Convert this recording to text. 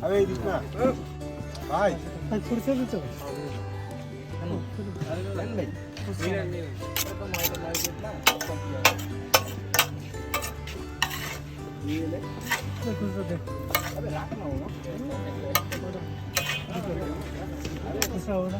আরে দিস না ভাই খুরসে দিতে ভাই খুরসে দে আরে রাখ না ওরা খুরসা ওরা